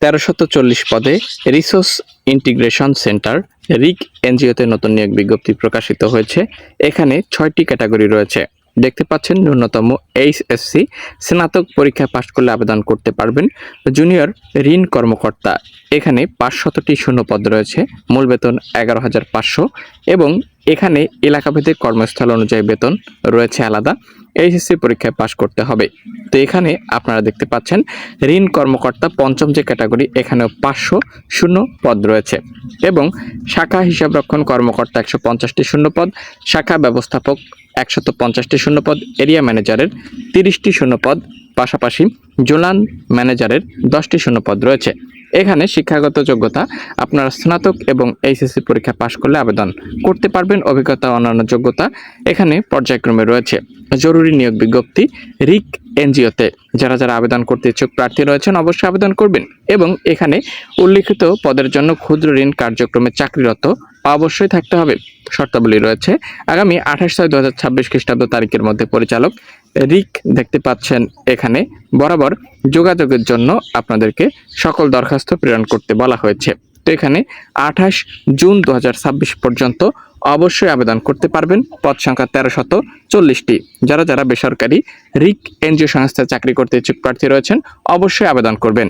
1340 পদে resource integration centre রিক এনজিওতে নতুন নিয়োগ বিজ্ঞপ্তি প্রকাশিত হয়েছে। এখানে 6টি ক্যাটাগরি রয়েছে। দেখতে পাচ্ছেন ন্যূনতম এইচএসসি স্নাতক পরীক্ষা পাশ করলে আবেদন করতে পারবেন। জুনিয়র ঋণ কর্মকর্তা, এখানে 500টি শূন্যপদ রয়েছে। মূল বেতন 11,500 এবং এখানে এলাকাভেদে কর্মস্থল অনুযায়ী বেতন রয়েছে আলাদা। এইচএসসি পরীক্ষায় পাশ করতে হবে। তো এখানে আপনারা দেখতে পাচ্ছেন ঋণ কর্মকর্তা পঞ্চম যে ক্যাটাগরি, এখানেও 500 শূন্য পদ রয়েছে এবং শাখা হিসাবরক্ষণ কর্মকর্তা 150টি শূন্যপদ, শাখা ব্যবস্থাপক 150টি শূন্যপদ, এরিয়া ম্যানেজারের 30টি শূন্যপদ, পাশাপাশি জোনাল ম্যানেজারের 10টি শূন্যপদ রয়েছে। এখানে শিক্ষাগত যোগ্যতা আপনারা স্নাতক এবং এইচএসসি পরীক্ষা পাশ করলে আবেদন করতে পারবেন। অভিজ্ঞতা অন্যান্য যোগ্যতা এখানে পর্যায়ক্রমে রয়েছে। জরুরি নিয়োগ বিজ্ঞপ্তি রিক এনজিওতে যারা যারা আবেদন করতে ইচ্ছুক প্রার্থী রয়েছেন অবশ্যই আবেদন করবেন এবং এখানে উল্লিখিত পদের জন্য ক্ষুদ্র ঋণ কার্যক্রমে চাকরিরত অবশ্যই থাকতে হবে। শর্তাবলী রয়েছে। আগামী 28/6/2026 খ্রিস্টাব্দ তারিখের মধ্যে পরিচালক রিক দেখতে পাচ্ছেন এখানে বরাবর যোগাযোগের জন্য আপনাদেরকে সকল দরখাস্ত প্রেরণ করতে বলা হয়েছে। তো এখানে 28 জুন 2026 পর্যন্ত অবশ্যই আবেদন করতে পারবেন। পদ সংখ্যা 1340টি। যারা যারা বেসরকারি রিক এনজিও সংস্থায় চাকরি করতে ইচ্ছুক প্রার্থী রয়েছেন অবশ্যই আবেদন করবেন।